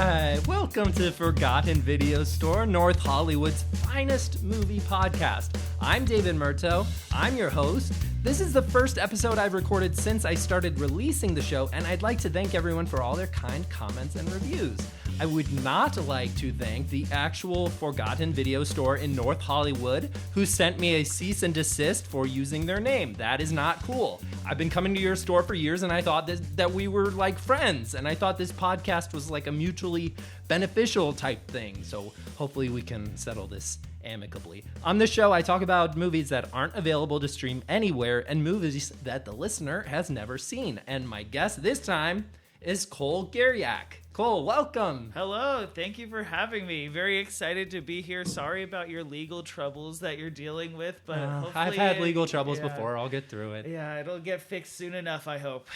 right, welcome to Forgotten Video Store, North Hollywood's finest movie podcast. I'm David Murto. I'm your host. This is the first episode I've recorded since I started releasing the show, and I'd like to thank everyone for all their kind comments and reviews. I would not like to thank the actual Forgotten Video Store in North Hollywood who sent me a cease and desist for using their name. That is not cool. I've been coming to your store for years and I thought that we were like friends, and I thought this podcast was like a mutually beneficial type thing. So hopefully we can settle this amicably. On this show, I talk about movies that aren't available to stream anywhere and movies that the listener has never seen. And my guest this time is Cole Geryak. Cole, welcome. Hello, thank you for having me. Very excited to be here. Sorry about your legal troubles that you're dealing with, but hopefully I've had legal troubles before. I'll get through it. Yeah, it'll get fixed soon enough, I hope.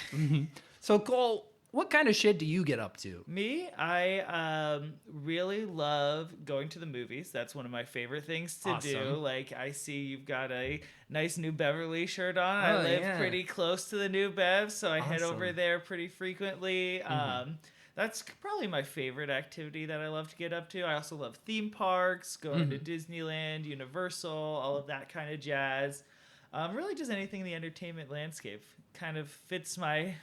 So, Cole, what kind of shit do you get up to? Me, I really love going to the movies. That's one of my favorite things to do. Like, I see you've got a nice New Beverly shirt on. I live pretty close to the New Bev, so I head over there pretty frequently. That's probably my favorite activity that I love to get up to. I also love theme parks, going to Disneyland, Universal, all of that kind of jazz. Really just anything in the entertainment landscape kind of fits my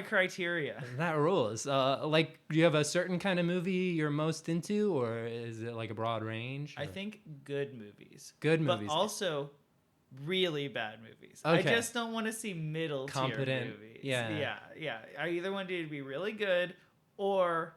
criteria. That rules. Do you have a certain kind of movie you're most into, or is it like a broad range? Or? I think good movies. Good movies. But also really bad movies. Okay. I just don't want to see middle tier movies. Yeah. I either want it to be really good or,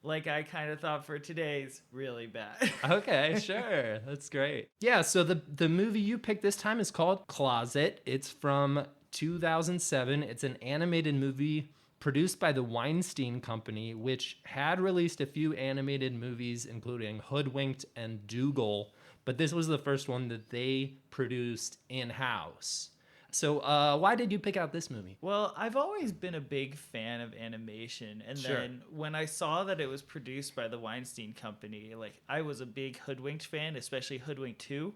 like I kind of thought for today's, really bad. Okay, sure. That's great. Yeah, so the movie you picked this time is called Closet. It's from 2007. It's an animated movie produced by the Weinstein Company, which had released a few animated movies, including Hoodwinked and Dougal, but this was the first one that they produced in-house. So why did you pick out this movie? Well, I've always been a big fan of animation. And then when I saw that it was produced by the Weinstein Company, like I was a big Hoodwinked fan, especially Hoodwinked 2.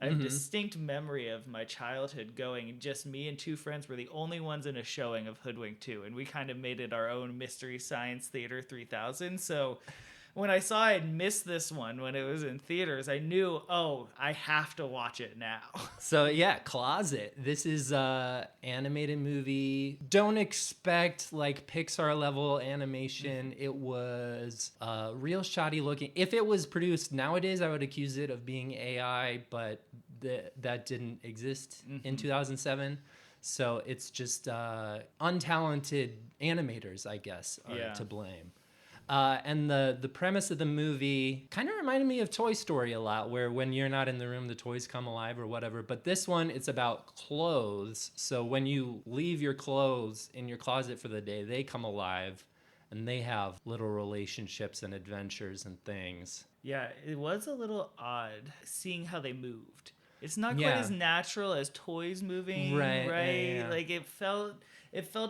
I have a distinct memory of my childhood going, just me and two friends were the only ones in a showing of Hoodwinked 2. And we kind of made it our own Mystery Science Theater 3000. So when I saw I'd missed this one when it was in theaters, I knew, I have to watch it now. So yeah, Closet. This is an animated movie. Don't expect like Pixar level animation. It was real shoddy looking. If it was produced nowadays, I would accuse it of being AI, but that didn't exist in 2007. So it's just untalented animators, I guess, are to blame. And the premise of the movie kind of reminded me of Toy Story a lot, where when you're not in the room, the toys come alive or whatever. But this one, it's about clothes. So when you leave your clothes in your closet for the day, they come alive and they have little relationships and adventures and things. Yeah, it was a little odd seeing how they moved. It's not quite as natural as toys moving, right? Yeah. Like it felt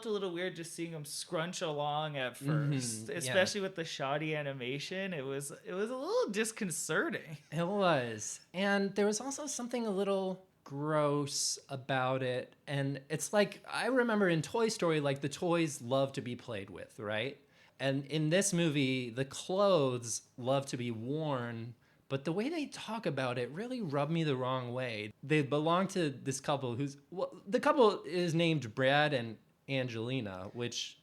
a little weird just seeing them scrunch along at first, especially with the shoddy animation. It was a little disconcerting. It was. And there was also something a little gross about it. And it's like, I remember in Toy Story, like the toys love to be played with, right? And in this movie, the clothes love to be worn, but the way they talk about it really rubbed me the wrong way. They belong to this couple the couple is named Brad and Angelina, which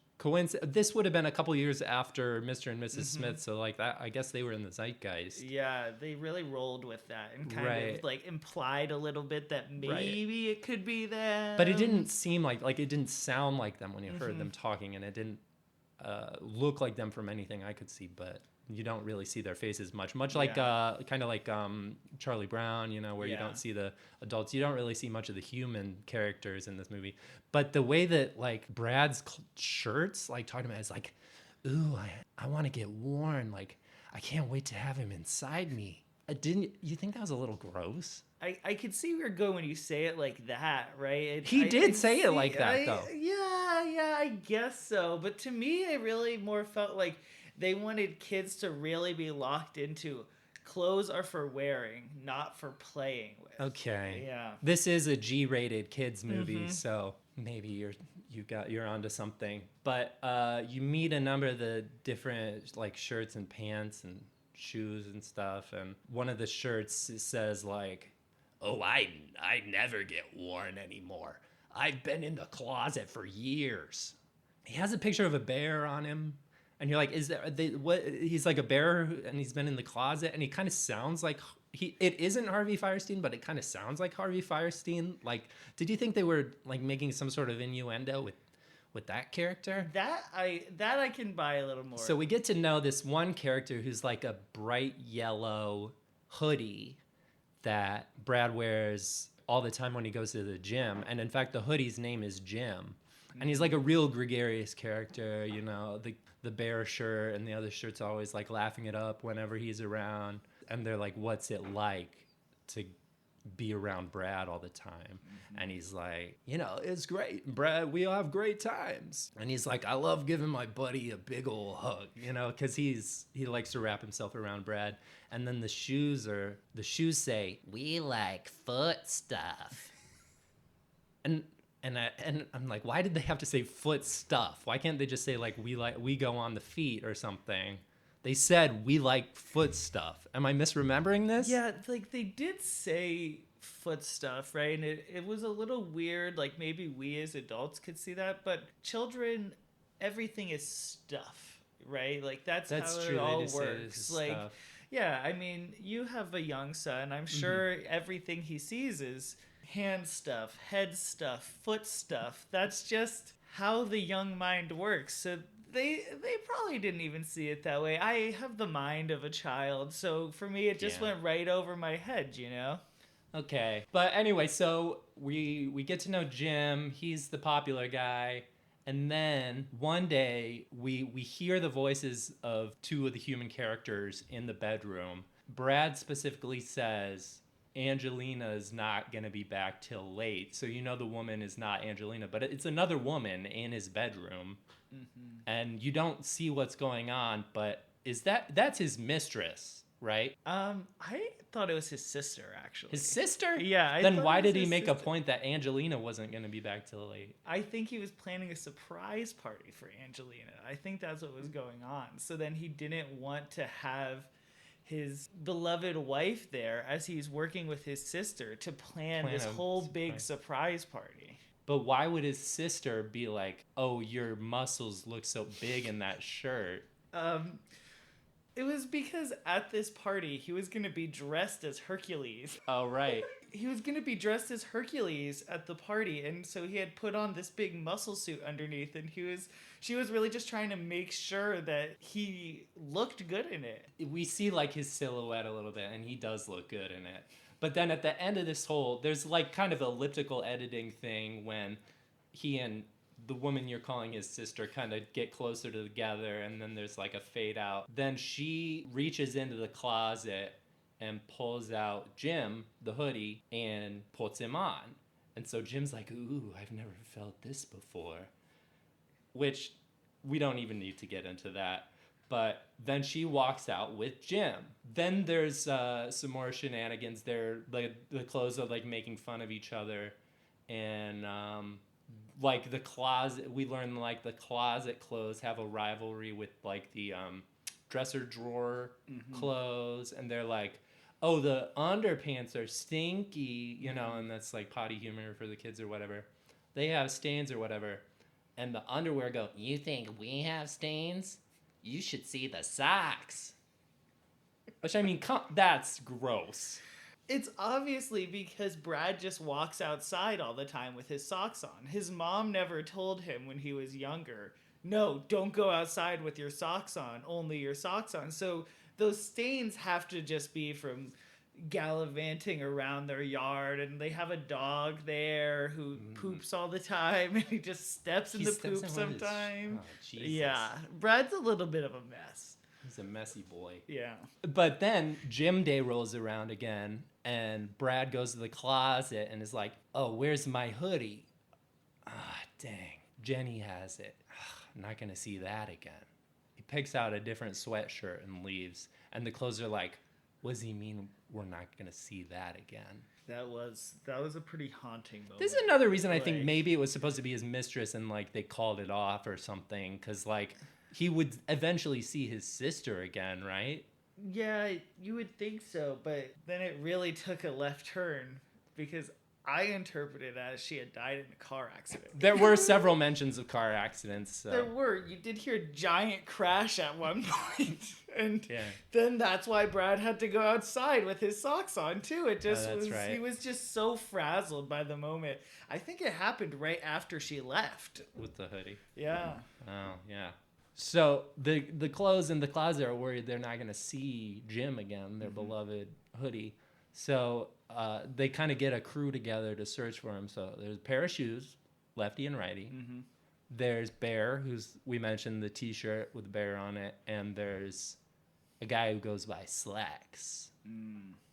this would have been a couple years after Mr. and Mrs. Smith, so like that, I guess they were in the zeitgeist. Yeah, they really rolled with that and kind of like implied a little bit that maybe it could be them. But it didn't seem like it didn't sound like them when you heard them talking, and it didn't look like them from anything I could see, but you don't really see their faces much like kind of like Charlie Brown, where you don't see the adults. You don't really see much of the human characters in this movie. But the way that like Brad's shirts like talking about it is like, ooh, I want to get worn. Like I can't wait to have him inside me. Didn't you think that was a little gross? I could see where you're going when you say it like that, right? He did say it like that, though. Yeah, I guess so. But to me, it really more felt like they wanted kids to really be locked into clothes are for wearing, not for playing with. Okay. Yeah. This is a G-rated kids movie, so maybe you're onto something. But you meet a number of the different like shirts and pants and shoes and stuff, and one of the shirts says like, "Oh, I never get worn anymore. I've been in the closet for years." He has a picture of a bear on him, and you're like, "Is that what?" He's like a bear, and he's been in the closet, and he kind of sounds like it isn't Harvey Fierstein, but it kind of sounds like Harvey Fierstein. Like, did you think they were like making some sort of innuendo with that character? That I can buy a little more. So we get to know this one character who's like a bright yellow hoodie that Brad wears all the time when he goes to the gym. And in fact, the hoodie's name is Jim. And he's like a real gregarious character, you know, the bear shirt and the other shirt's always like laughing it up whenever he's around. And they're like, "What's it like to be around Brad all the time?" Mm-hmm. And he's like, "You know, it's great, Brad. We all have great times." And he's like, "I love giving my buddy a big old hug," you know, because he likes to wrap himself around Brad. And then the shoes say, "We like foot stuff." And I'm like, why did they have to say foot stuff? Why can't they just say like we go on the feet or something? They said we like foot stuff. Am I misremembering this? Yeah, like they did say foot stuff, right? And it was a little weird. Like maybe we as adults could see that, but children, everything is stuff, right? Like that's how true. It all works. Like, stuff. Yeah, I mean, you have a young son. I'm sure everything he sees is hand stuff, head stuff, foot stuff. That's just how the young mind works. So they probably didn't even see it that way. I have the mind of a child, so for me it just went right over my head, you know? Okay. But anyway, so we get to know Jim. He's the popular guy. And then one day we hear the voices of two of the human characters in the bedroom. Brad specifically says Angelina is not going to be back till late. So you know the woman is not Angelina, but it's another woman in his bedroom. Mm-hmm. And you don't see what's going on, but that's his mistress, right? I thought it was his sister, actually. His sister? Yeah. Then why did he make a point that Angelina wasn't going to be back till late? I think he was planning a surprise party for Angelina. I think that's what was going on. So then he didn't want to have his beloved wife there as he's working with his sister to plan this whole big surprise party. But why would his sister be like, "Oh, your muscles look so big in that shirt"? It was because at this party, he was going to be dressed as Hercules. Oh, right. He was going to be dressed as Hercules at the party, and so he had put on this big muscle suit underneath, and she was really just trying to make sure that he looked good in it. We see like his silhouette a little bit, and he does look good in it. But then at the end of this there's like kind of elliptical editing thing when he and the woman you're calling his sister kind of get closer together, and then there's like a fade out. Then she reaches into the closet and pulls out Jim, the hoodie, and puts him on. And so Jim's like, "Ooh, I've never felt this before." Which we don't even need to get into that. But then she walks out with Jim. Then there's some more shenanigans there. The clothes are like making fun of each other. And like the closet, we learn like the closet clothes have a rivalry with like the dresser drawer clothes. And they're like, "Oh, the underpants are stinky," you know, and that's like potty humor for the kids or whatever. They have stains or whatever. And the underwear go, "You think we have stains? You should see the socks." Which, I mean, that's gross. It's obviously because Brad just walks outside all the time with his socks on. His mom never told him when he was younger, "No, don't go outside with your socks on, only your socks on." So those stains have to just be from gallivanting around their yard, and they have a dog there who poops all the time, and he just steps in the poop sometimes. Yeah, Brad's a little bit of a mess. He's a messy boy. Yeah. But then Gym Day rolls around again, and Brad goes to the closet and is like, "Oh, where's my hoodie? Ah, dang. Jenny has it. I'm not going to see that again." He picks out a different sweatshirt and leaves, and the clothes are like, "What does he mean we're not going to see that again?" That was a pretty haunting moment. This is another reason I think maybe it was supposed to be his mistress and like they called it off or something, because like he would eventually see his sister again, right? Yeah, you would think so, but then it really took a left turn because I interpreted it as she had died in a car accident. There were several mentions of car accidents. So. There were. You did hear a giant crash at one point. And then that's why Brad had to go outside with his socks on, too. It just was, right. He was just so frazzled by the moment. I think it happened right after she left. With the hoodie. Yeah. Oh, yeah. So the clothes in the closet are worried they're not going to see Jim again, their beloved hoodie. So they kind of get a crew together to search for him. So there's a pair of shoes, lefty and righty. Mm-hmm. There's Bear, we mentioned the T-shirt with Bear on it, and there's a guy who goes by Slacks.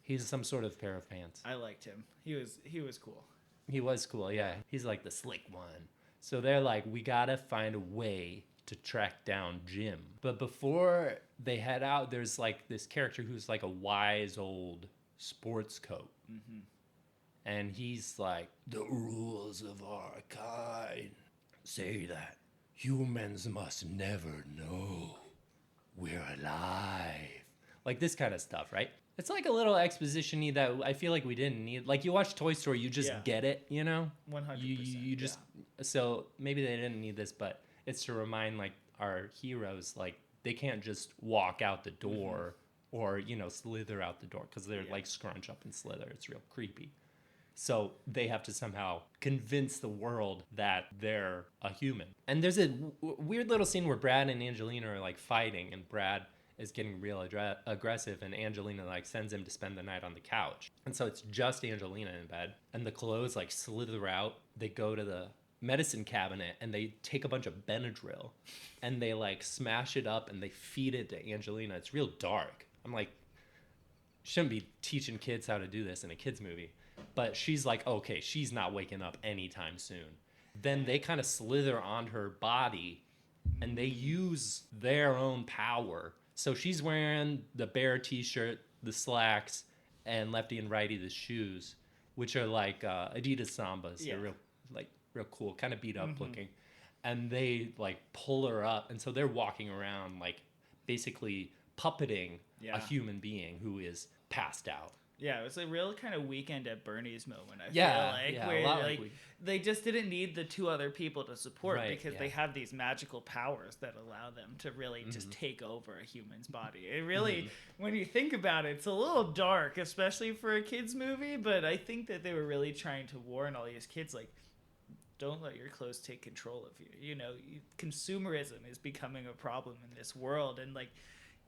He's some sort of pair of pants. I liked him. He was cool. He was cool, yeah. He's like the slick one. So they're like, we gotta find a way to track down Jim. But before they head out, there's like this character who's like a wise old sports coat. Mm-hmm. And he's like, the rules of our kind say that humans must never know we're alive. Like this kind of stuff, right? It's like a little exposition-y that I feel like we didn't need. Like you watch Toy Story, you just get it, you know? 100%. You just, so maybe they didn't need this, but it's to remind like our heroes, like they can't just walk out the door or, you know, slither out the door because they're like scrunch up and slither. It's real creepy. So they have to somehow convince the world that they're a human. And there's a weird little scene where Brad and Angelina are like fighting, and Brad is getting real aggressive, and Angelina like sends him to spend the night on the couch. And so it's just Angelina in bed, and the clothes like slither out. They go to the medicine cabinet and they take a bunch of Benadryl and they like smash it up and they feed it to Angelina. It's real dark. I'm like, shouldn't be teaching kids how to do this in a kids movie. But she's like, okay, she's not waking up anytime soon. Then they kind of slither on her body and they use their own power. So she's wearing the Bear T-shirt, the slacks, and lefty and righty the shoes, which are like Adidas Sambas. Yeah. They're real cool, kind of beat up looking. And they like pull her up. And so they're walking around like basically puppeting a human being who is passed out. Yeah, it was a real kind of Weekend at Bernie's moment, I feel like. Where like they just didn't need the two other people to support because they have these magical powers that allow them to really just take over a human's body. It really, when you think about it, it's a little dark, especially for a kid's movie, but I think that they were really trying to warn all these kids, like, don't let your clothes take control of you. You know, consumerism is becoming a problem in this world, and like,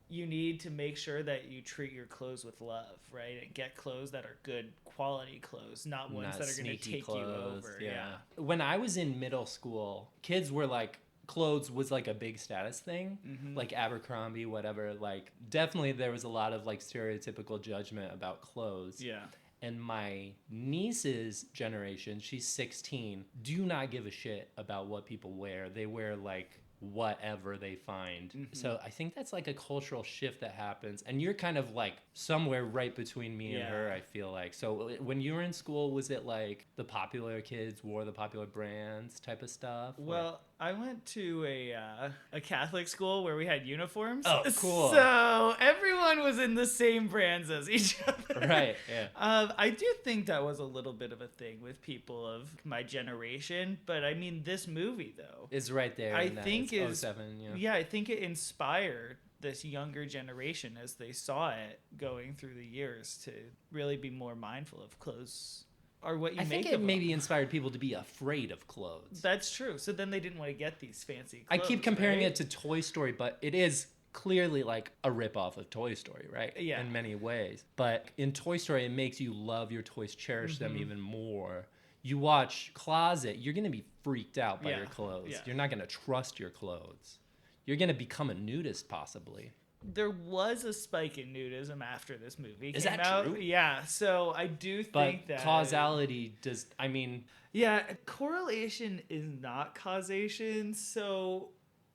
you need to make sure that you treat your clothes with love, right? And get clothes that are good quality clothes, not ones that are going to take clothes, you over. Yeah. When I was in middle school, kids were like, clothes was like a big status thing, like Abercrombie, whatever. Like, definitely there was a lot of like stereotypical judgment about clothes. Yeah. And my niece's generation, she's 16, do not give a shit about what people wear. They wear like whatever they find. So I think that's like a cultural shift that happens, and you're kind of like somewhere right between me and her, I feel like. So when you were in school, was it like the popular kids wore the popular brands type of stuff? Well, I went to a Catholic school where we had uniforms. Oh, cool. So everyone was in the same brands as each other. Right, yeah. I do think that was a little bit of a thing with people of my generation, but I mean, this movie, though, is right there. I think is 07, yeah, I think it inspired this younger generation as they saw it going through the years to really be more mindful of clothes or what you make of them. I think it maybe inspired people to be afraid of clothes. That's true. So then they didn't want to get these fancy clothes. I keep comparing it to Toy Story, but it is clearly like a ripoff of Toy Story, right? Yeah. In many ways. But in Toy Story, it makes you love your toys, cherish them even more. You watch Closet, you're going to be freaked out by your clothes. Yeah. You're not going to trust your clothes. You're going to become a nudist, possibly. There was a spike in nudism after this movie came out. Is that true? Yeah, so I do think that... But causality does... I mean... Yeah, correlation is not causation, so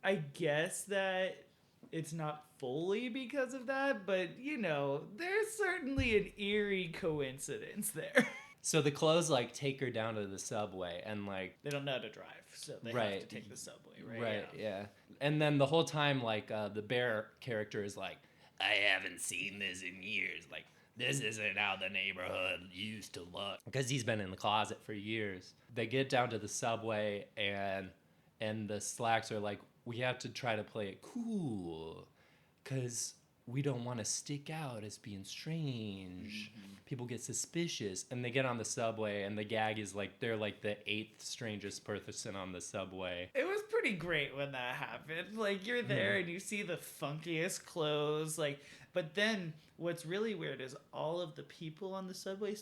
I guess that it's not fully because of that, but there's certainly an eerie coincidence there. So the clothes like take her down to the subway and like they don't know how to drive, so they have to take the subway, right? Right, yeah. And then the whole time like the bear character is like, I haven't seen this in years. Like, this isn't how the neighborhood used to look. Because he's been in the closet for years. They get down to the subway and the slacks are like, we have to try to play it cool. Because we don't want to stick out as being strange. Mm-hmm. People get suspicious. And they get on the subway, and the gag is like they're like the 8th strangest person on the subway. It was pretty great when that happened. Like, you're there and you see the funkiest clothes. Like, but then what's really weird is all of the people on the subway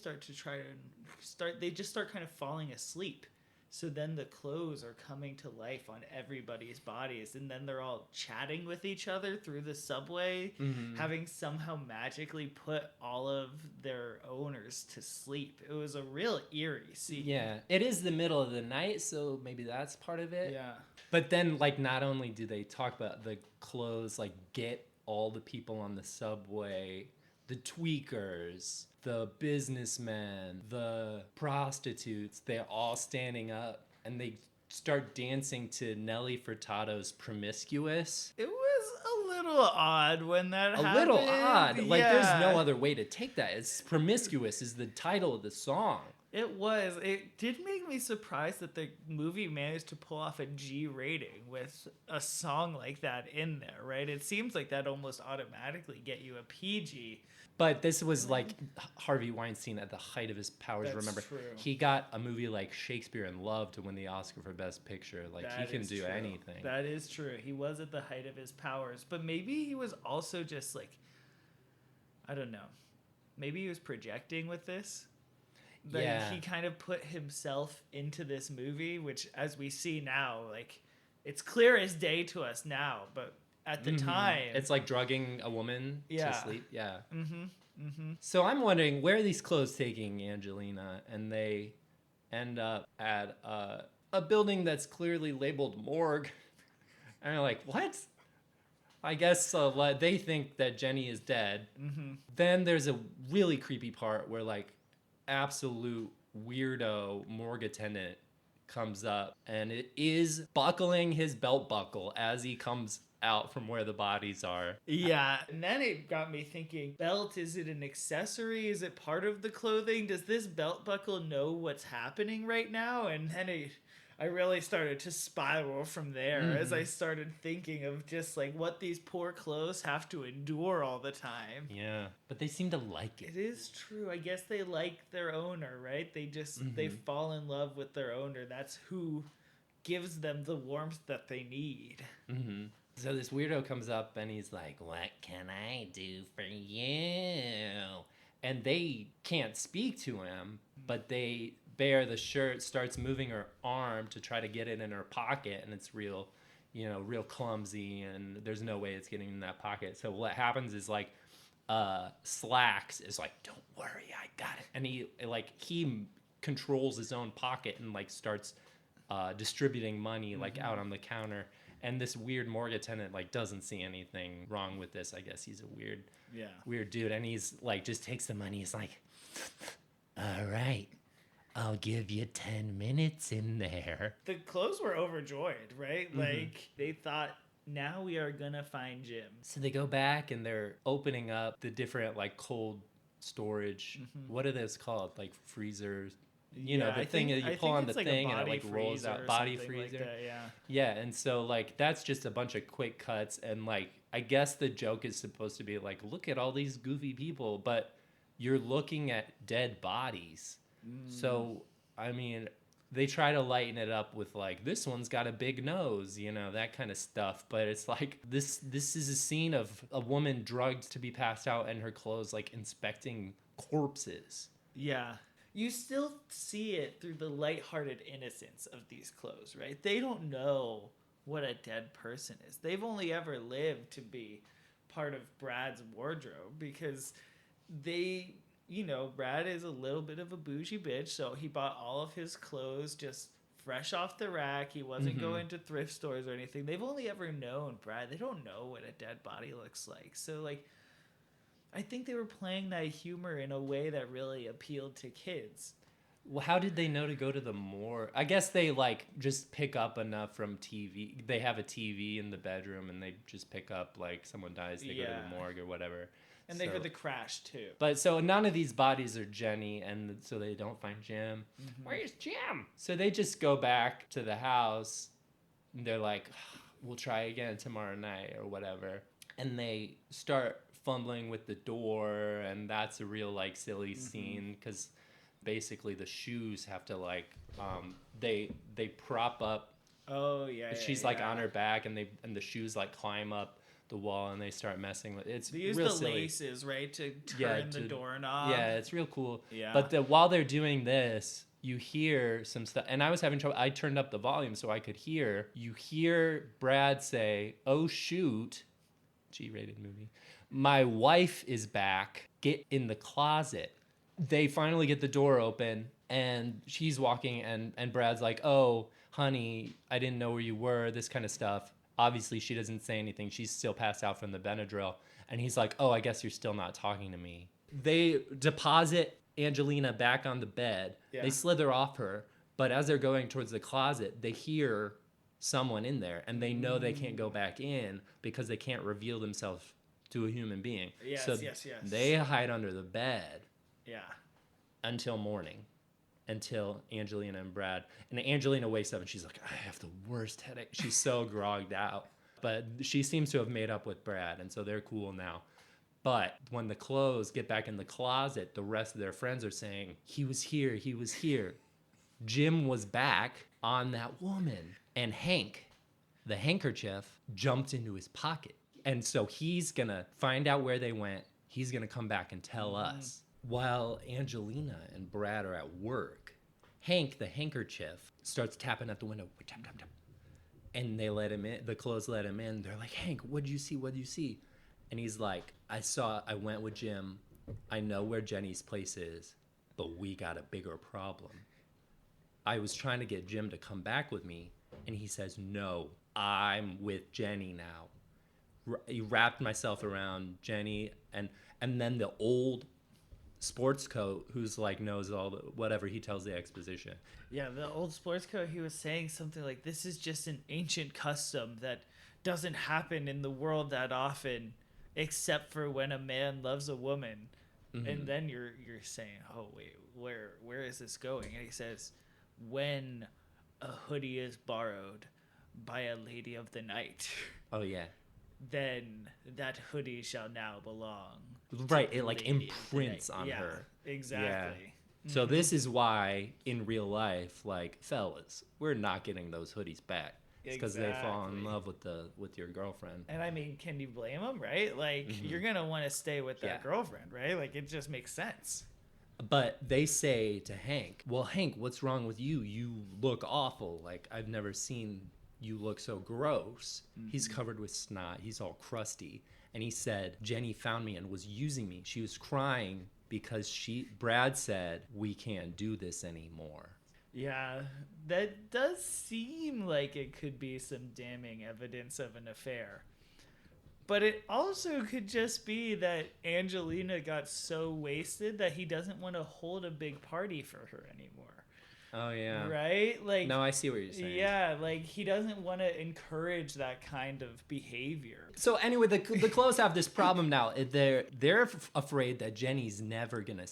they just start kind of falling asleep. So then the clothes are coming to life on everybody's bodies, and then they're all chatting with each other through the subway, having somehow magically put all of their owners to sleep. It was a real eerie scene. Yeah, it is the middle of the night, so maybe that's part of it. Yeah. But then, like, not only do they talk about the clothes, like, get all the people on the subway, the tweakers, the businessmen, the prostitutes, they're all standing up and they start dancing to Nelly Furtado's Promiscuous. It was a little odd when that happened. A little odd. Like, there's no other way to take that. It's Promiscuous is the title of the song. It was. It did make me surprised that the movie managed to pull off a G rating with a song like that in there, right? It seems like that almost automatically get you a PG. But this was like Harvey Weinstein at the height of his powers. That's remember, true. He got a movie like Shakespeare in Love to win the Oscar for Best Picture. Like, he can do anything. That is true. He was at the height of his powers. But maybe he was also just like, I don't know. Maybe he was projecting with this. That he kind of put himself into this movie, which, as we see now, like, it's clear as day to us now, but at the time, it's like drugging a woman to sleep. Yeah. Mm-hmm. So I'm wondering, where are these clothes taking Angelina? And they end up at a building that's clearly labeled morgue. And they're like, what? I guess they think that Jenny is dead. Mm-hmm. Then there's a really creepy part where, like, absolute weirdo morgue attendant comes up and it is buckling his belt buckle as he comes out from where the bodies are. Yeah, and then it got me thinking, belt, is it an accessory? Is it part of the clothing? Does this belt buckle know what's happening right now? And then I really started to spiral from there as I started thinking of just like what these poor clothes have to endure all the time. Yeah, but they seem to like it. It is true. I guess they like their owner, right? They just they fall in love with their owner. That's who gives them the warmth that they need. Mm-hmm. So this weirdo comes up and he's like, what can I do for you? And they can't speak to him, but they bear the shirt, starts moving her arm to try to get it in her pocket, and it's real clumsy, and there's no way it's getting in that pocket. So what happens is, like, Slacks is like, don't worry, I got it. And he controls his own pocket and, like, starts distributing money, like, out on the counter. And this weird morgue attendant, like, doesn't see anything wrong with this. I guess he's a weird dude. And he's like, just takes the money. He's like, all right, I'll give you 10 minutes in there. The clothes were overjoyed, right? Like, they thought, now we are gonna find Jim. So they go back and they're opening up the different, like, cold storage. What are those called? Like, freezers. You know, the thing that you pull on the thing and it, like, rolls out. Body freezer. Like that, yeah. Yeah, and so, like, that's just a bunch of quick cuts. And, like, I guess the joke is supposed to be, like, look at all these goofy people. But you're looking at dead bodies. So, I mean, they try to lighten it up with, like, this one's got a big nose, you know, that kind of stuff. But it's like, this is a scene of a woman drugged to be passed out and her clothes, like, inspecting corpses. Yeah. You still see it through the lighthearted innocence of these clothes, right? They don't know what a dead person is. They've only ever lived to be part of Brad's wardrobe because they... You know, Brad is a little bit of a bougie bitch, so he bought all of his clothes just fresh off the rack. He wasn't going to thrift stores or anything. They've only ever known Brad. They don't know what a dead body looks like. So, like, I think they were playing that humor in a way that really appealed to kids. Well, how did they know to go to the morgue? I guess they, like, just pick up enough from TV. They have a TV in the bedroom, and they just pick up, like, someone dies, they go to the morgue or whatever. And they heard the crash, too. But so none of these bodies are Jenny, and so they don't find Jim. Where's Jim? So they just go back to the house, and they're like, we'll try again tomorrow night or whatever. And they start fumbling with the door, and that's a real, like, silly scene, because basically the shoes have to, like, they prop up. Oh, yeah, She's, like, on her back, and the shoes, like, climb up the wall, and they start messing with it. They use real the silly. laces, right, to turn the doorknob. Yeah, it's real cool. Yeah. But while they're doing this, you hear some stuff, and I was having trouble. I turned up the volume so I could hear. You hear Brad say, "Oh shoot," G-rated movie. "My wife is back. Get in the closet." They finally get the door open, and she's walking, and Brad's like, "Oh, honey, I didn't know where you were." This kind of stuff. Obviously, she doesn't say anything. She's still passed out from the Benadryl. And he's like, "Oh, I guess you're still not talking to me." They deposit Angelina back on the bed. Yeah. They slither off her. But as they're going towards the closet, they hear someone in there. And they know they can't go back in because they can't reveal themselves to a human being. Yes, so yes. They hide under the bed. Yeah. Until morning. Until Angelina and Brad. And Angelina wakes up and she's like, "I have the worst headache." She's so grogged out. But she seems to have made up with Brad, and so they're cool now. But when the clothes get back in the closet, the rest of their friends are saying, "He was here, he was here." Jim was back on that woman. And Hank, the handkerchief, jumped into his pocket. And so he's going to find out where they went. He's going to come back and tell us. While Angelina and Brad are at work, Hank, the handkerchief, starts tapping at the window. Tap, tap, tap. And they let him in. The clothes let him in. They're like, "Hank, what'd you see? What'd you see?" And he's like, I went with Jim. I know where Jenny's place is, but we got a bigger problem. I was trying to get Jim to come back with me, and he says, "No, I'm with Jenny now." He wrapped myself around Jenny, and then the old sports coat who's like knows all the whatever, he tells the exposition. Yeah, the old sports coat, he was saying something like, "This is just an ancient custom that doesn't happen in the world that often, except for when a man loves a woman." And then you're saying, "Oh wait, where is this going?" And he says, "When a hoodie is borrowed by a lady of the night." Oh yeah. "Then that hoodie shall now belong." Right, it like imprints on her. Exactly. Yeah. So this is why in real life, like, fellas, we're not getting those hoodies back. It's because they fall in love with your girlfriend. And I mean, can you blame them, right? Like, you're gonna want to stay with that girlfriend, right? Like, it just makes sense. But they say to Hank, "Well, Hank, what's wrong with you? You look awful. Like, I've never seen you look so gross." He's covered with snot. He's all crusty. And he said, "Jenny found me and was using me. She was crying because Brad said, we can't do this anymore." Yeah, that does seem like it could be some damning evidence of an affair. But it also could just be that Angelina got so wasted that he doesn't want to hold a big party for her anymore. Oh, yeah. Right? Like, no, I see what you're saying. Yeah, like, he doesn't want to encourage that kind of behavior. So anyway, the clothes have this problem now. They're afraid that Jenny's never going to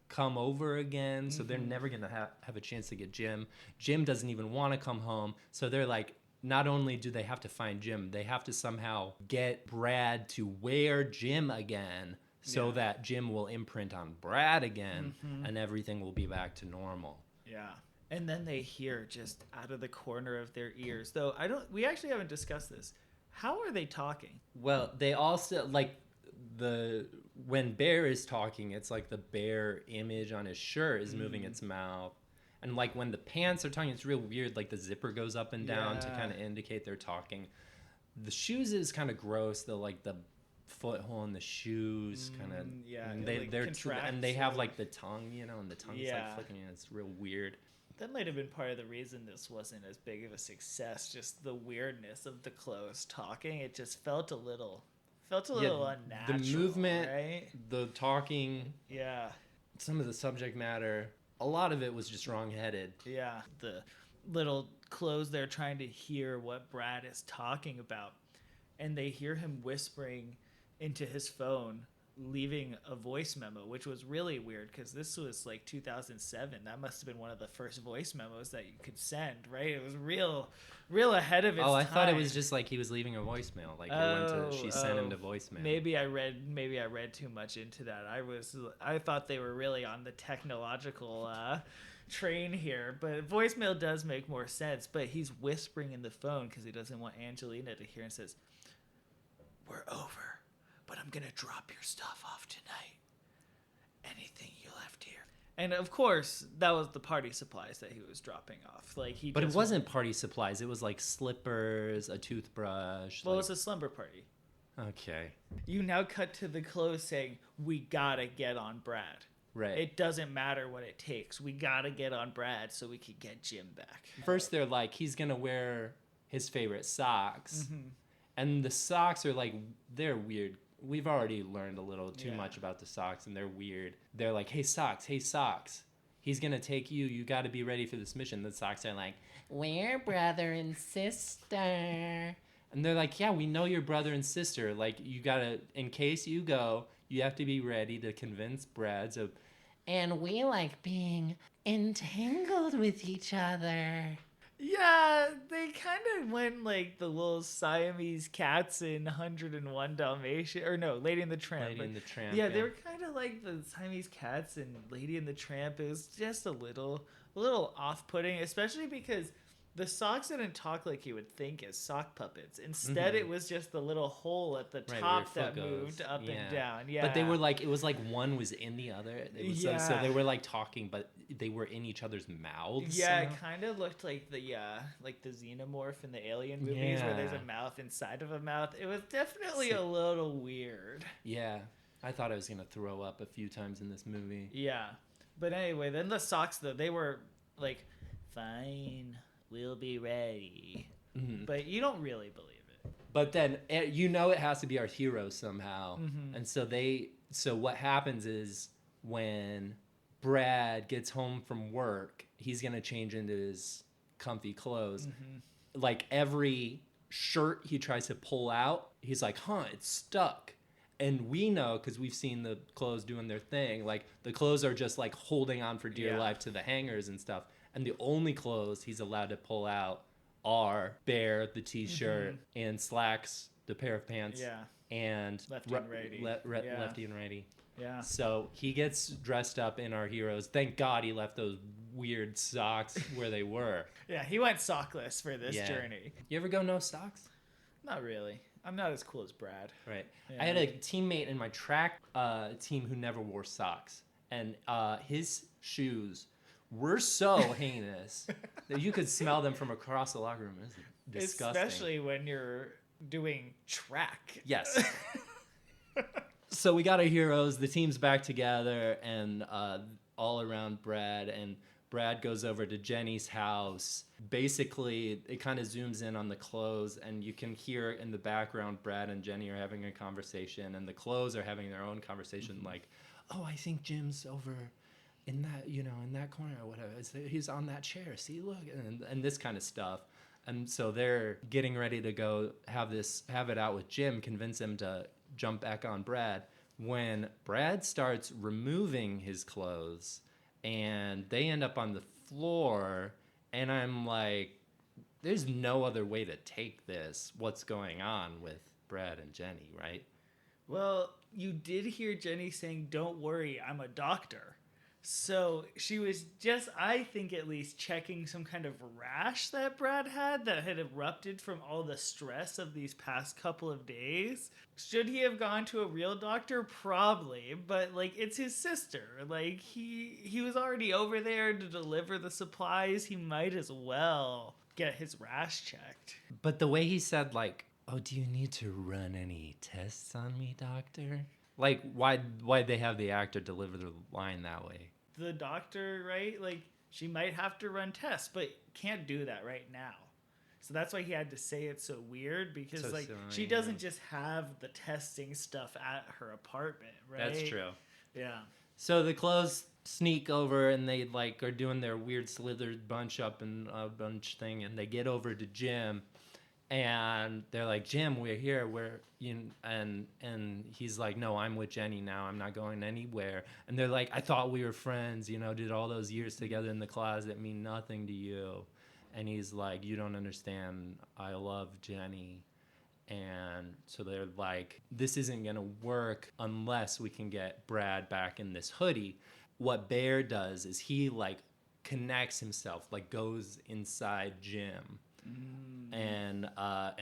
come over again, so they're never going to have a chance to get Jim. Jim doesn't even want to come home, so they're like, not only do they have to find Jim, they have to somehow get Brad to wear Jim again so that Jim will imprint on Brad again, and everything will be back to normal. Yeah. And then they hear just out of the corner of their ears, though we actually haven't discussed this. How are they talking? Well, they also, like, when Bear is talking, it's like the bear image on his shirt is moving its mouth. And like when the pants are talking, it's real weird. Like the zipper goes up and down to kind of indicate they're talking. The shoes is kind of gross. The foot hole in the shoes kind of and they have like the tongue, and the tongue's like flicking. It's real weird. That might have been part of the reason this wasn't as big of a success. Just the weirdness of the clothes talking. It just felt a little unnatural. The movement, right? the talking, Yeah. some of the subject matter, a lot of it was just wrong-headed. Yeah. The little clothes, they're trying to hear what Brad is talking about, and they hear him whispering into his phone, leaving a voice memo, which was really weird because this was like 2007. That must have been one of the first voice memos that you could send, right? It was real ahead of its time. I thought it was just like he was leaving a voicemail. Like she sent him to voicemail. Maybe I read too much into that. I thought they were really on the technological train here, but voicemail does make more sense. But he's whispering in the phone because he doesn't want Angelina to hear, and says, "We're over, but I'm gonna drop your stuff off tonight. Anything you left here." And of course, that was the party supplies that he was dropping off. But it wasn't party supplies. It was like slippers, a toothbrush. Well, it's a slumber party. Okay. You now cut to the close saying, "We gotta get on Brad." Right. It doesn't matter what it takes. We gotta get on Brad so we can get Jim back. First, they're like, he's gonna wear his favorite socks, and the socks are like, they're weird. We've already learned a little too much about the socks, and they're weird. They're like, hey socks, he's gonna take you. You got to be ready for this mission. The socks are like, we're brother and sister. And they're like, yeah, we know you're brother and sister. Like, you gotta, in case you go, you have to be ready to convince Brad. So, and we like being entangled with each other. Yeah, they kind of went like the little Siamese cats in 101 Dalmatians. Or no, Lady and the Tramp. Lady and the Tramp. Yeah, they were kind of like the Siamese cats in Lady and the Tramp. It was just a little off-putting, especially because the socks didn't talk like you would think as sock puppets. Instead, it was just the little hole at the top that moved up and down. Yeah, but they were like, it was like one was in the other. It was so they were like talking, but they were in each other's mouths. Yeah, it kind of looked like the xenomorph in the Alien movies where there's a mouth inside of a mouth. It was definitely a little weird. Yeah, I thought I was gonna throw up a few times in this movie. Yeah, but anyway, then the socks though, they were like, fine. We'll be ready. But you don't really believe it. But then, it has to be our heroes somehow. And so what happens is when Brad gets home from work, he's going to change into his comfy clothes. Like every shirt he tries to pull out, he's like, it's stuck. And we know, because we've seen the clothes doing their thing, like the clothes are just like holding on for dear life to the hangers and stuff. And the only clothes he's allowed to pull out are Bear, the t-shirt, and slacks, the pair of pants. Yeah. And lefty and righty. Lefty and righty. Yeah. So he gets dressed up in our heroes. Thank God he left those weird socks where they were. Yeah, he went sockless for this journey. You ever go no socks? Not really. I'm not as cool as Brad. Right. Yeah. I had a teammate in my track team who never wore socks. And his shoes were so heinous that you could smell them from across the locker room. It was disgusting. Especially when you're doing track. Yes. So we got our heroes. The team's back together and all around Brad. And Brad goes over to Jenny's house. Basically, it kind of zooms in on the clothes. And you can hear in the background Brad and Jenny are having a conversation. And the clothes are having their own conversation like, oh, I think Jim's over in that corner or whatever. He's on that chair. See, look, and this kind of stuff. And so they're getting ready to go have it out with Jim, convince him to jump back on Brad. When Brad starts removing his clothes, and they end up on the floor, and I'm like, there's no other way to take this. What's going on with Brad and Jenny, right? Well, you did hear Jenny saying, "Don't worry, I'm a doctor." So she was just, I think at least, checking some kind of rash that Brad had that had erupted from all the stress of these past couple of days. Should he have gone to a real doctor? Probably, but like, it's his sister. Like, he was already over there to deliver the supplies. He might as well get his rash checked. But the way he said, like, oh, do you need to run any tests on me, doctor? Like, why'd they have the actor deliver the line that way? The doctor, right? Like, she might have to run tests, but can't do that right now. So that's why he had to say it so weird, because so like she doesn't just have the testing stuff at her apartment, right? That's true. Yeah. So the clothes sneak over and they like are doing their weird slithered bunch up and a bunch thing, and they get over to Jim, and they're like, Jim, we're here. And he's like, no, I'm with Jenny now. I'm not going anywhere. And they're like, I thought we were friends. Did all those years together in the closet mean nothing to you? And he's like, you don't understand. I love Jenny. And so they're like, this isn't going to work unless we can get Brad back in this hoodie. What Bear does is he like connects himself, like goes inside Jim. And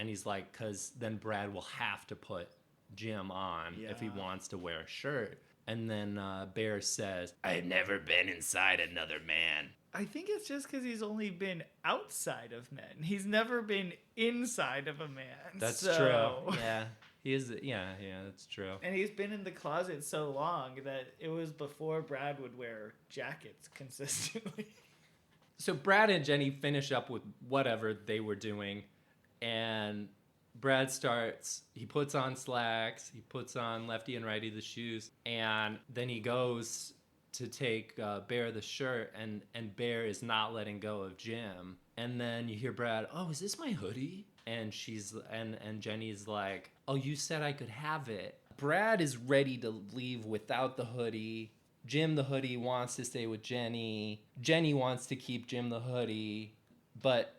he's like, because then Brad will have to put Jim on if he wants to wear a shirt. And then Bear says, I've never been inside another man. I think it's just because he's only been outside of men. He's never been inside of a man. That's true. Yeah. He is. Yeah, that's true. And he's been in the closet so long that it was before Brad would wear jackets consistently. So Brad and Jenny finish up with whatever they were doing, and Brad he puts on slacks, he puts on lefty and righty the shoes, and then he goes to take Bear the shirt, and Bear is not letting go of Jim. And then you hear Brad, oh, is this my hoodie? And and Jenny's like, oh, you said I could have it. Brad is ready to leave without the hoodie. Jim the hoodie wants to stay with Jenny. Jenny wants to keep Jim the hoodie. But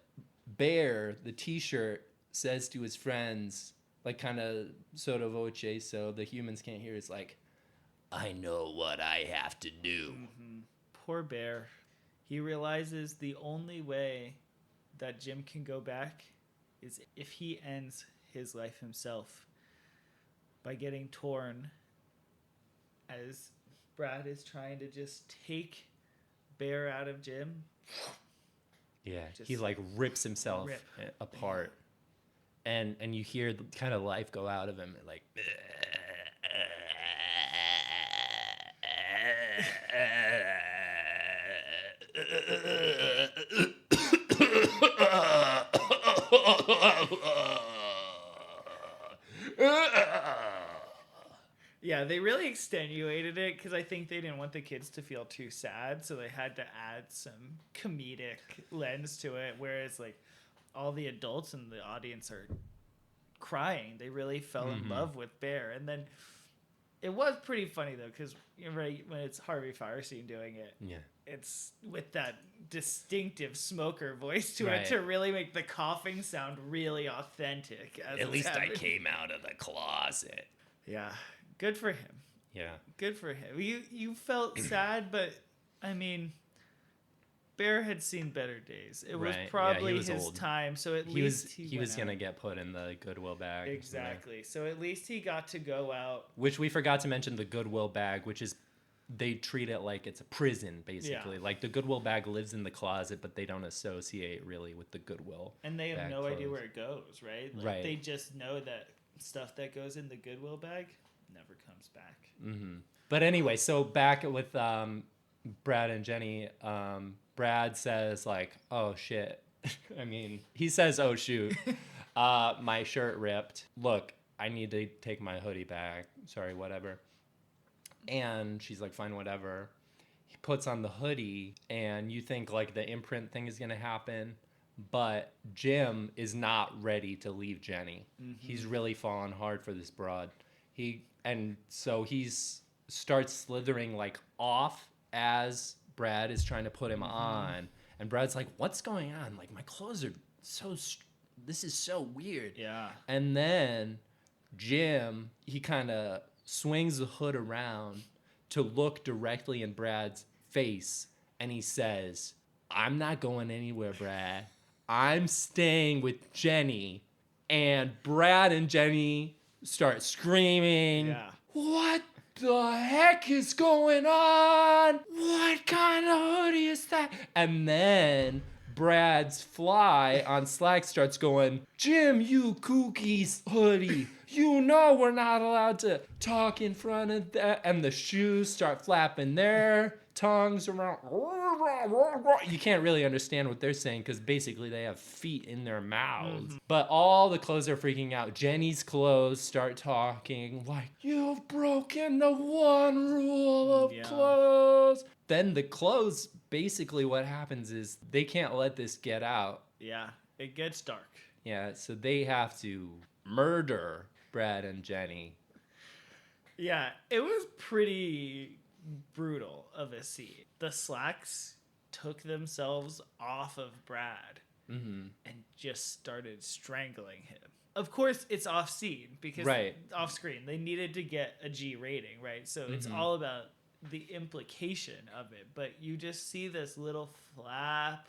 Bear, the t-shirt, says to his friends, like kind of sort of voce, so the humans can't hear, it's like, I know what I have to do. Mm-hmm. Poor Bear. He realizes the only way that Jim can go back is if he ends his life himself by getting torn, as Brad is trying to just take Bear out of Jim. Yeah, he like rips himself apart. And you hear the kind of life go out of him, like... Yeah, they really extenuated it because I think they didn't want the kids to feel too sad, so they had to add some comedic lens to it, whereas like all the adults in the audience are crying. They really fell in love with Bear. And then it was pretty funny though, because right when it's Harvey Fierstein doing it, it's with that distinctive smoker voice to it to really make the coughing sound really authentic. At least I came out of the closet. Yeah, good for him. Yeah, good for him. You felt sad, but I mean, Bear had seen better days. It was probably his old time, so at least he was gonna get put in the Goodwill bag. Exactly. So at least he got to go out. Which we forgot to mention, the Goodwill bag, which is they treat it like it's a prison, basically. Yeah. Like the Goodwill bag lives in the closet, but they don't associate really with the Goodwill. And they have no idea where it goes, right? Like, they just know that stuff that goes in the Goodwill bag never comes back. Mm-hmm. But anyway, so back with Brad and Jenny, Brad says like, oh shit. I mean, he says, oh shoot, my shirt ripped. Look, I need to take my hoodie back. Sorry, whatever. And she's like, fine, whatever. He puts on the hoodie, and you think like the imprint thing is going to happen. But Jim is not ready to leave Jenny. Mm-hmm. He's really fallen hard for this broad. So he's starts slithering like off as Brad is trying to put him on. And Brad's like, what's going on? Like, my clothes are this is so weird. Yeah. And then Jim, he kind of swings the hood around to look directly in Brad's face. And he says, I'm not going anywhere, Brad. I'm staying with Jenny. And Brad and Jenny start screaming. Yeah. What the heck is going on? What kind of hoodie is that? And then Brad's fly on Slack starts going, Jim, you kooky hoodie. You know we're not allowed to talk in front of that. And the shoes start flapping their tongues around. You can't really understand what they're saying because basically they have feet in their mouths. But all the clothes are freaking out. Jenny's clothes start talking like, "You've broken the one rule of clothes." Then the clothes, basically what happens is they can't let this get out. Yeah, it gets dark. Yeah, so they have to murder Brad and Jenny. Yeah, it was pretty brutal of a scene. The Slacks took themselves off of Brad and just started strangling him. Of course, it's off scene because off screen. They needed to get a G rating, right? So it's all about the implication of it. But you just see this little flap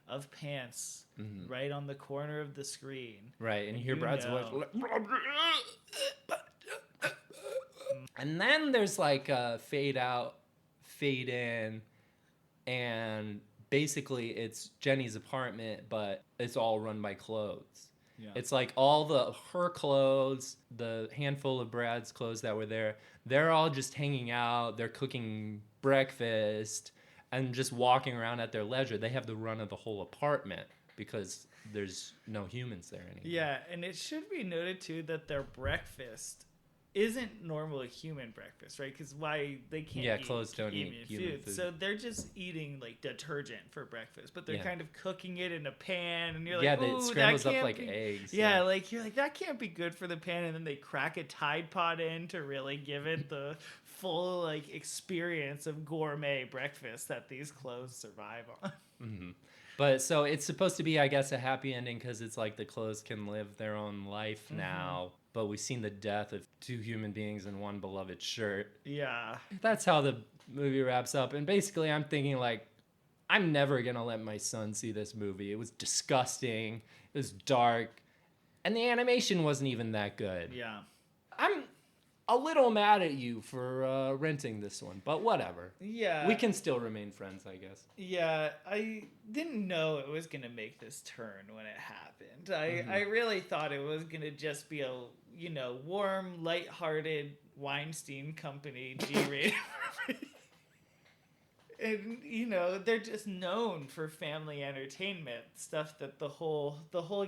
of pants right on the corner of the screen. Right, and you hear Brad's voice. And then there's like a fade out, fade in, and basically it's Jenny's apartment, but it's all run by clothes. Yeah. It's like all her clothes, the handful of Brad's clothes that were there, they're all just hanging out, they're cooking breakfast, and just walking around at their leisure. They have the run of the whole apartment because there's no humans there anymore. Yeah, and it should be noted too that their breakfast isn't normally human breakfast, right? Because why they can't eat clothes don't eat human food. So they're just eating like detergent for breakfast, but they're kind of cooking it in a pan, and you're like, it scrambles up like eggs. Yeah, like you're like, that can't be good for the pan, and then they crack a Tide Pod in to really give it the full like experience of gourmet breakfast that these clothes survive on. But so it's supposed to be, I guess, a happy ending because it's like the clothes can live their own life now. But we've seen the death of two human beings in one beloved shirt. Yeah. That's how the movie wraps up. And basically, I'm thinking, like, I'm never going to let my son see this movie. It was disgusting. It was dark. And the animation wasn't even that good. Yeah. I'm a little mad at you for renting this one, but whatever. Yeah. We can still remain friends, I guess. Yeah, I didn't know it was going to make this turn when it happened. I really thought it was going to just be a, warm, lighthearted Weinstein Company G-rated movie. And, they're just known for family entertainment, stuff that the whole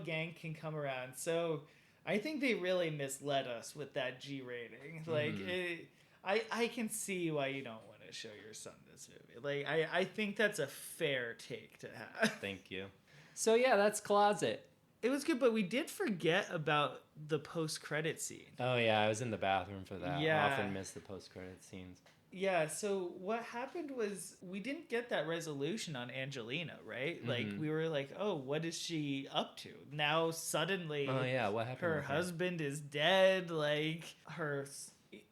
gang can come around. So I think they really misled us with that G rating. Like, I can see why you don't want to show your son this movie. Like, I think that's a fair take to have. Thank you. So, yeah, that's Closet. It was good, but we did forget about the post-credit scene. Oh, yeah, I was in the bathroom for that. Yeah. I often miss the post-credit scenes. Yeah, so what happened was we didn't get that resolution on Angelina, right? Like, we were like, oh, what is she up to? Now, suddenly, what happened? Her husband is dead. Like, her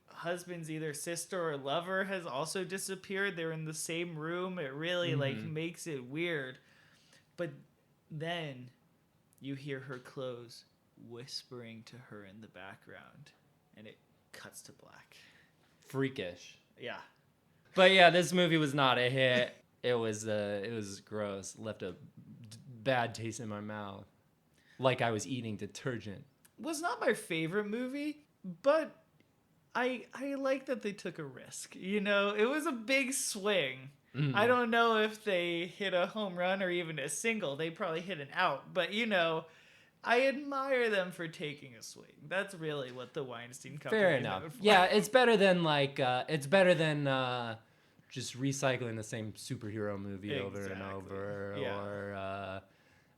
husband's either sister or lover has also disappeared. They're in the same room. It really, makes it weird. But then you hear her clothes whispering to her in the background, and it cuts to black. Freakish. Yeah. But yeah, this movie was not a hit. It was gross. Left a bad taste in my mouth. Like I was eating detergent. Was not my favorite movie, but I like that they took a risk. It was a big swing. I don't know if they hit a home run or even a single. They probably hit an out. But, I admire them for taking a swing. That's really what the Weinstein Company Fair enough. Yeah, it's better than just recycling the same superhero movie over and over,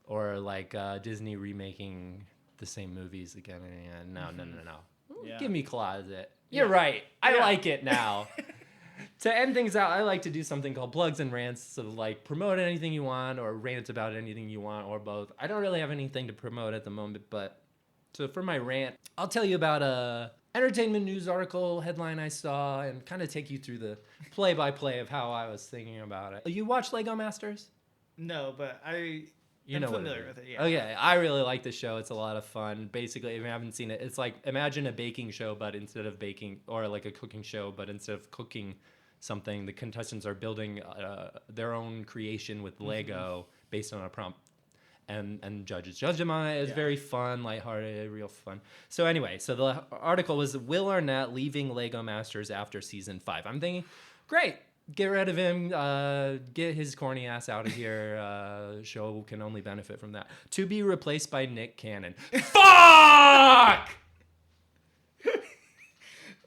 or like Disney remaking the same movies again and again. No. Yeah. Give me Closet. You're right. I like it now. To end things out, I like to do something called plugs and rants. So, like, promote anything you want or rant about anything you want or both. I don't really have anything to promote at the moment, but so for my rant, I'll tell you about a entertainment news article headline I saw and kind of take you through the play-by-play of how I was thinking about it. You watch Lego Masters? No, but I'm familiar with it. Yeah. Okay, I really like the show. It's a lot of fun. Basically, if you haven't seen it, it's like imagine a baking show, but instead of baking, or like a cooking show, but instead of cooking something, the contestants are building their own creation with Lego based on a prompt, and judges judge them on it. It's very fun, lighthearted, real fun. So anyway, so the article was Will Arnett leaving Lego Masters after season 5. I'm thinking, great. Get rid of him. Get his corny ass out of here. Show can only benefit from that. To be replaced by Nick Cannon. Fuck!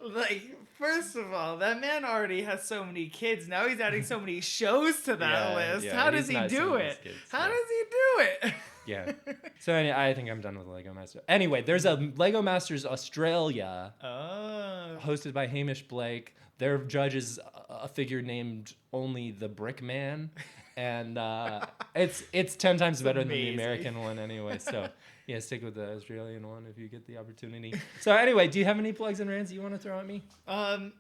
Like, first of all, that man already has so many kids. Now he's adding so many shows to that list. How does he do it? How does he do it? Yeah. So I think I'm done with Lego Masters. Anyway, there's a Lego Masters Australia hosted by Hamish Blake. Their judge is a figure named only the Brick Man. And it's 10 times better than the American one anyway. So yeah, stick with the Australian one if you get the opportunity. So anyway, do you have any plugs and rants you want to throw at me?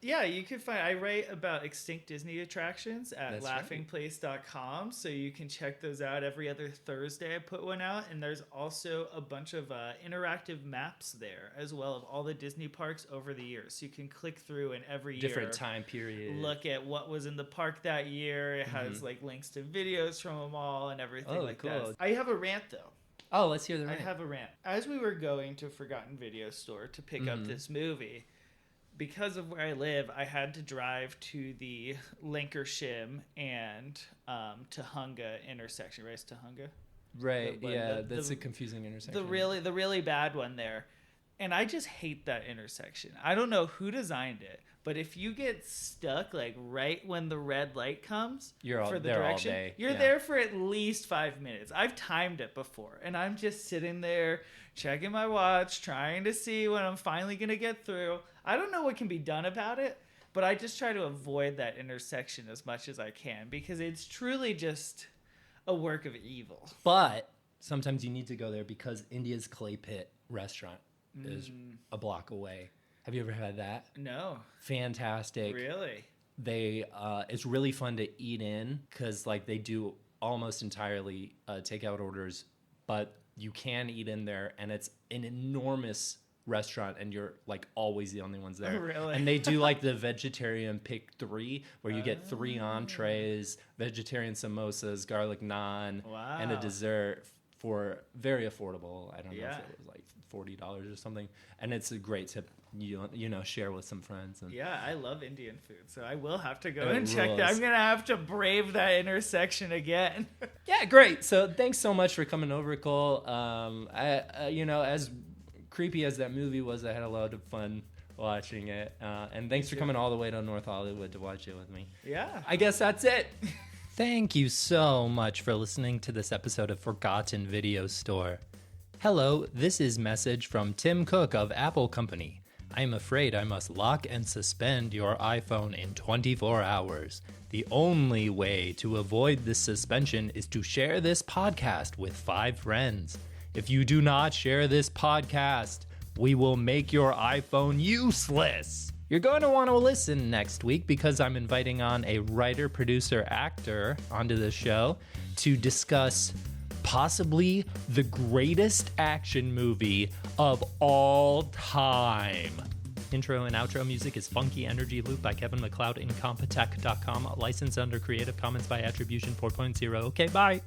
Yeah, you can find, I write about extinct Disney attractions at laughingplace.com. So you can check those out every other Thursday. I put one out, and there's also a bunch of interactive maps there as well of all the Disney parks over the years. So you can click through and every different year, time period, look at what was in the park that year. It has like links to videos from them all and everything that. I have a rant though. Oh, let's hear the rant. I have a rant. As we were going to Forgotten Video Store to pick up this movie, because of where I live, I had to drive to the Lancashire and Tahunga intersection. Right, it's Tahunga? Right, that's a confusing intersection. The really bad one there. And I just hate that intersection. I don't know who designed it, but if you get stuck like right when the red light comes for the direction, all day. You're there for at least 5 minutes. I've timed it before, and I'm just sitting there checking my watch, trying to see when I'm finally going to get through. I don't know what can be done about it, but I just try to avoid that intersection as much as I can because it's truly just a work of evil. But sometimes you need to go there because India's Clay Pit restaurant is a block away. Have you ever had that? No. Fantastic. Really? It's really fun to eat in because like they do almost entirely takeout orders, but you can eat in there, and it's an enormous restaurant, and you're like always the only ones there. Really? And they do like the vegetarian pick 3, where you get 3 entrees, vegetarian samosas, garlic naan, and a dessert for very affordable. I don't know if it was like $40 or something, and it's a great tip. You know, share with some friends. And yeah, I love Indian food, so I will have to go and check that. I'm gonna have to brave that intersection again. Yeah, great. So thanks so much for coming over, Cole. As creepy as that movie was, I had a lot of fun watching it. And thanks for coming all the way to North Hollywood to watch it with me. Yeah, I guess that's it. Thank you so much for listening to this episode of Forgotten Video Store. Hello, this is message from Tim Cook of Apple Company. I am afraid I must lock and suspend your iPhone in 24 hours. The only way to avoid this suspension is to share this podcast with 5 friends. If you do not share this podcast, we will make your iPhone useless. You're going to want to listen next week because I'm inviting on a writer, producer, actor onto the show to discuss possibly the greatest action movie of all time. Intro and outro music is Funky Energy Loop by Kevin MacLeod, Incompetech.com, licensed under Creative Commons by Attribution 4.0. Okay, bye.